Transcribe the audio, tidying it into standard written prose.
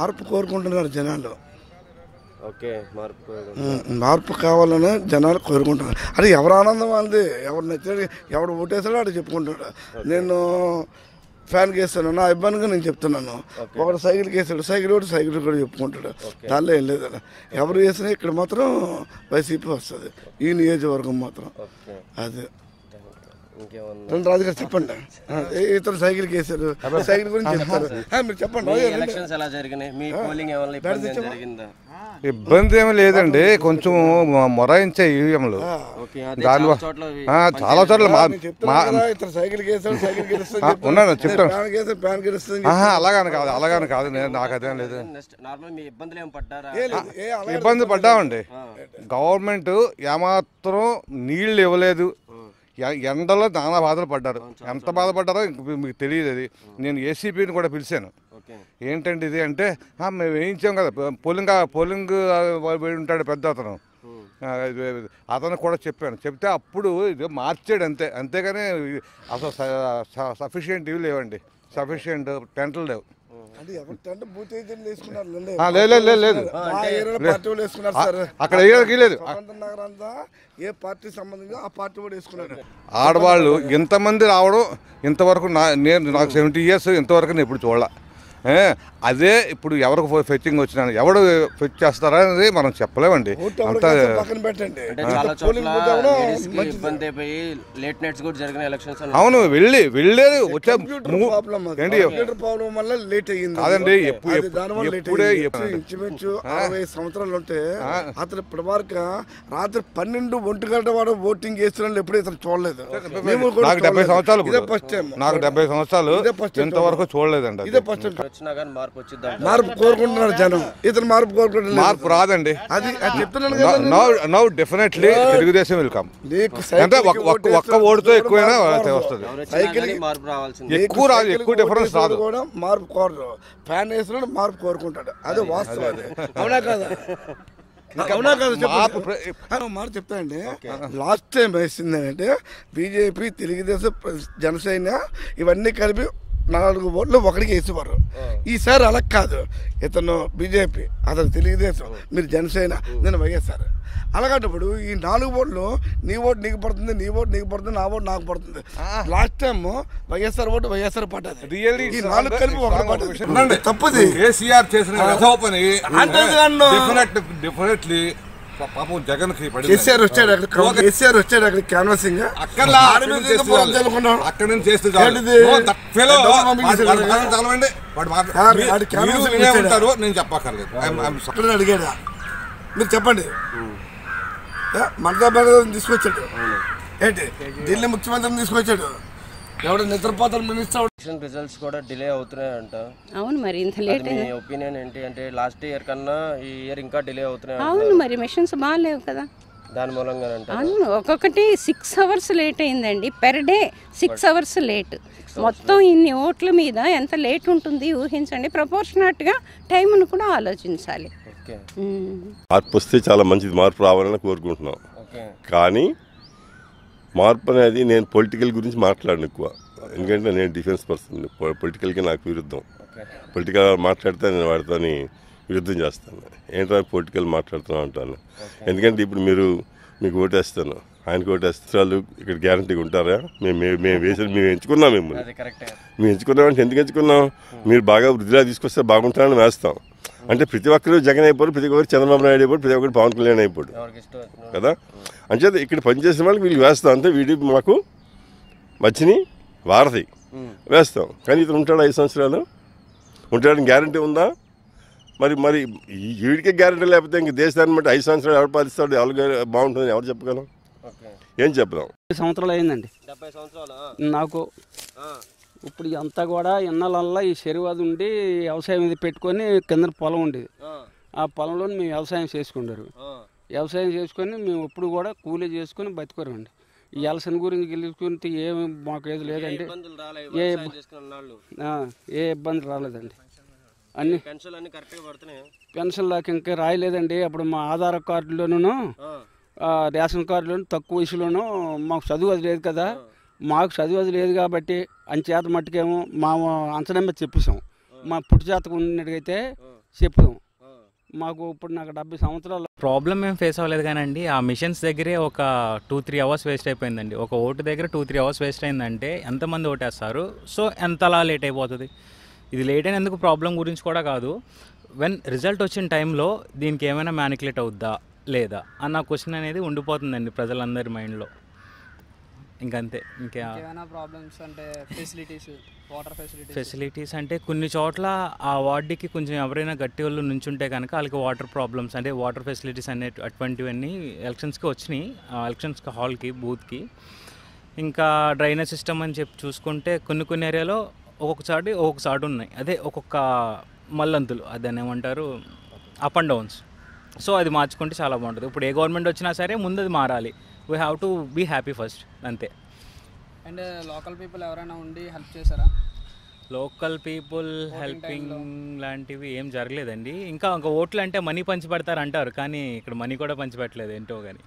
మార్పు కోరుకుంటున్నారు జనాలు. ఓకే, మార్పు కావాలని జనాలు కోరుకుంటున్నారు. అది ఎవరు ఆనందం వాళ్ళది, ఎవరు నచ్చాడు, ఎవడు ఓటేసాడో అటు చెప్పుకుంటాడు. నేను ఫ్యాన్కి వేస్తాను, నా ఇబ్బందిగా నేను చెప్తున్నాను. ఒకడు సైకిల్కి వేస్తాడు, సైకిల్ కూడా చెప్పుకుంటాడు. దానిలో ఏం లేదు. ఎవరు వేసినా ఇక్కడ మాత్రం వైసీపీ వస్తుంది, ఈ నియోజకవర్గం మాత్రం. అది రాజుగారు చెప్పండి, ఇతను సైకిల్కి వేసారు, సైకిల్ గురించి చెప్తారు, మీరు చెప్పండి. ఇబ్బంది ఏమి లేదండి, కొంచెం మొరాయించే ఈవీఎంలు దానివల్ల చాలా చోట్ల ఉన్నాను చెప్తాను. అలాగని కాదు నేను, నాకు అదేం లేదు. ఇబ్బంది పడ్డామండి. గవర్నమెంట్ ఏమాత్రం నీళ్లు ఇవ్వలేదు, ఎండలో చాలా బాధలు పడ్డారు. ఎంత బాధపడ్డారో మీకు తెలియదు. అది నేను ఏసీపీని కూడా పిలిచాను. ఏంటంటే ఇది అంటే మేము వేయించాం కదా, పోలింగ్ ఉంటాడు పెద్ద అతను కూడా చెప్పాను. చెప్తే అప్పుడు ఇది మార్చాడు అంతే, అంతేగాని అసలు సఫిషియెంట్ ఇవి లేవండి, సఫిషియెంట్ టెంట్లు లేవు. లేదు అక్కడ లేదు. ఏ పార్టీ సంబంధంగా ఆ పార్టీ కూడా వేసుకున్నారు. ఆడవాళ్ళు ఇంతమంది రావడం ఇంతవరకు నాకు 70 years ఇంతవరకు నేను ఇప్పుడు చూడాల. అదే ఇప్పుడు ఎవరికి ఫెచ్చింగ్ వచ్చినా ఎవడు ఫెచ్ చేస్తారా అనేది మనం చెప్పలేమండి. అంత అవును వెళ్ళేది వచ్చే కాదండి. ఎప్పుడే ఇంచుమించు 60 సంవత్సరాలు ఉంటే అతను ఇప్పటి వరకు రాత్రి 12 ఒంటి గంట వాడు ఓటింగ్ చేస్తున్న ఎప్పుడు ఇతను చూడలేదు. నాకు 70 సంవత్సరాలు, నాకు 70 సంవత్సరాలు ఇంతవరకు చూడలేదండి. ఇదే ఫస్ట్ టైం. మార్పు కోరుకుంటున్నారు జనం, ఇతను మార్పు కోరుకుంటున్నారు. మార్పు రాదండి, అది చెప్తున్నాను. Definitely Telugu Desam welcome. అంటే ఒక్క ఓటుతో ఎక్కువైనా వస్తుంది. ఎక్కువ రాదు, ఎక్కువ డిఫరెన్స్ రాదు. కూడా మార్పు కోరరు, ఫ్యాన్ వేసిన మార్పు కోరుకుంటాడు. అదే వాస్తవం. అవునా కదా? అవునా కదా? మాట చెప్తానండి. లాస్ట్ టైం వేసింది అంటే బీజేపీ, తెలుగుదేశం, జనసేన ఇవన్నీ కలిపి 4 ఓట్లు ఒకడికి వేసేవారు. ఈసారి అలా కాదు. ఇతను బీజేపీ, అతను తెలుగుదేశం, మీరు జనసేన, నేను వైఎస్ఆర్. అలాగేటప్పుడు ఈ 4 ఓట్లు నీ ఓటు నీకు పడుతుంది, నీ ఓటు నీకు పడుతుంది, నా ఓటు నాకు పడుతుంది. Last time YSR vote YSR పడ్డది, ఈ 4 కలిపి ఒకటి పడ్డది. తప్పది. కేసీఆర్ చేసిన డెఫినెట్లీ పాపం జగన్ కేసీఆర్ వచ్చాడు అక్కడ క్యాన్వాసింగ్ అక్కడ నుంచి చేస్తూ నేను చెప్పక్కర్లేదు. అడిగాడు, మీరు చెప్పండి. మమతా బెనర్జీ తీసుకొచ్చాడు, ఏంటి ఢిల్లీ ముఖ్యమంత్రిని తీసుకొచ్చాడు, ఎవడు నిద్రపోతారు మినిస్టర్. రిజల్ట్స్ కూడా డిలే అవుతున్నాయంట. అవును, మరి ఇంత లేట్. మీ ఒపీనియన్ ఏంటి? అంటే లాస్ట్ ఇయర్ కన్నా ఈ ఇయర్ ఇంకా డిలే అవుతున్నాయి. అవును, మరి మెషిన్స్ బాగాలేవు కదా, దాని మూలంగా. అవును, ఒక్కొక్కటి 6 hours లేట్ అయిందండి. Per day 6 hours late. మొత్తం ఇన్ని ఓట్ల మీద ఎంత లేట్ ఉంటుంది ఊహించండి. ప్రపోర్షనేట్గా టైంను కూడా ఆలోచించాలి. మార్పు వస్తే చాలా మంచిది, మార్పు రావాలని కోరుకుంటున్నాం. కానీ మార్పు అనేది నేను పొలిటికల్ గురించి మాట్లాడను ఎక్కువ, ఎందుకంటే నేను డిఫెన్స్ పర్సన్. పొలిటికల్కి నాకు విరుద్ధం. పొలిటికల్ మాట్లాడితే నేను వాడితో విరుద్ధం చేస్తాను. ఏంటో పొలిటికల్ మాట్లాడుతున్నాను అంటాను. ఎందుకంటే ఇప్పుడు మీకు ఓటేస్తాను, ఆయనకు ఓటేస్తారు, ఇక్కడ గ్యారంటీగా ఉంటారా? మేము ఎంచుకున్నాం, మేము ఎంచుకున్నామంటే ఎందుకు ఎంచుకున్నాం? మీరు బాగా వృద్ధిలా తీసుకొస్తే బాగుంటారని వేస్తాం. అంటే ప్రతి ఒక్కరు జగన్ అయిపోరు, ప్రతి ఒక్కరు చంద్రబాబు నాయుడు అయిపోడు, ప్రతి ఒక్కరు పవన్ కళ్యాణ్ అయిపోడు కదా. అంచేత ఇక్కడ పనిచేసిన వాళ్ళకి వీళ్ళు వేస్తాం అంతే. వీడి మాకు మచ్చిని వారధి వేస్తాం. కానీ ఇతను ఉంటాడు 5 సంవత్సరాలు ఉంటాడని గ్యారంటీ ఉందా? మరి వీడికే గ్యారంటీ లేకపోతే ఇంక దేశాన్ని బట్టి 5 సంవత్సరాలు ఎవరు పాలిస్తాడు, ఎవరు బాగుంటుందని ఎవరు చెప్పగలం? ఏం చెప్పదాం? 70 సంవత్సరాలు అయిందండి నాకు. ఇప్పుడు అంతా కూడా ఇన్నాళ్ళల్లా ఈ చెరువు అది ఉండి వ్యవసాయం ఇది పెట్టుకొని కింద పొలం ఉండేది. ఆ పొలంలో మేము వ్యవసాయం చేసుకుంటారు. వ్యవసాయం చేసుకొని మేము ఇప్పుడు కూడా కూలీ చేసుకొని బతికోరండి. ఈ ఎలసిన గురించి గెలుచుకుంటే ఏమి మాకు ఏది లేదండి, ఏ ఇబ్బంది రాలేదండి. అన్ని పెన్షన్ దాకా ఇంకా రాయలేదండి. అప్పుడు మా ఆధార్ కార్డులోనూ రేషన్ కార్డులోనూ తక్కువ వయసులోనూ మాకు చదువు అది లేదు కదా. మాకు చదువు అది లేదు కాబట్టి అంచేత మట్టుకేమో మా అంచనా మీద చెప్పేసాం. మా పుట్టి చేతకు ఉన్నట్టుగైతే చెప్తాం. మాకు ఇప్పుడు నాకు 70 సంవత్సరాలు ప్రాబ్లం ఏం ఫేస్ అవ్వలేదు కానండి, ఆ మిషన్స్ దగ్గరే ఒక 2-3 అవర్స్ వేస్ట్ అయిపోయిందండి. ఒక ఓటు దగ్గర 2-3 అవర్స్ వేస్ట్ అయిందంటే ఎంతమంది ఓటేస్తారు, సో ఎంతలా లేట్ అయిపోతుంది. ఇది లేట్ అయినందుకు ప్రాబ్లం గురించి కూడా కాదు, వెన్ రిజల్ట్ వచ్చిన టైంలో దీనికి ఏమైనా మ్యానికులేట్ అవుద్దా లేదా అన్న క్వశ్చన్ అనేది ఉండిపోతుందండి ప్రజలందరి మైండ్లో. ఇంకంతే. ఇంకేమైనా ప్రాబ్లమ్స్ అంటే వాటర్ ఫెసిలిటీస్ అంటే కొన్ని చోట్ల ఆ వార్డుకి కొంచెం ఎవరైనా గట్టి వాళ్ళు నుంచుంటే కనుక వాళ్ళకి వాటర్ ప్రాబ్లమ్స్ అంటే వాటర్ ఫెసిలిటీస్ అటువంటివన్నీ ఎలక్షన్స్కి వచ్చినాయి. ఎలక్షన్స్కి హాల్కి బూత్కి. ఇంకా డ్రైనేజ్ సిస్టమ్ అని చెప్పి చూసుకుంటే కొన్ని ఏరియాలో ఒక్కొక్కసారి ఉన్నాయి. అదే ఒక్కొక్క మల్లంతులు అదని ఏమంటారు, అప్ అండ్ డౌన్స్. సో అది మార్చుకుంటే చాలా బాగుంటుంది. ఇప్పుడు ఏ గవర్నమెంట్ వచ్చినా సరే ముందు అది మారాలి. We have to be happy first, అంతే. అండ్ లోకల్ పీపుల్ ఎవరైనా ఉండి హెల్ప్ చేశారా? లోకల్ పీపుల్ హెల్పింగ్ లాంటివి ఏం జరగలేదండి. ఇంకా ఓట్లు అంటే మనీ పంచి పెడతారు అంటారు, కానీ ఇక్కడ మనీ కూడా పంచి పెట్టలేదు ఏంటో కానీ.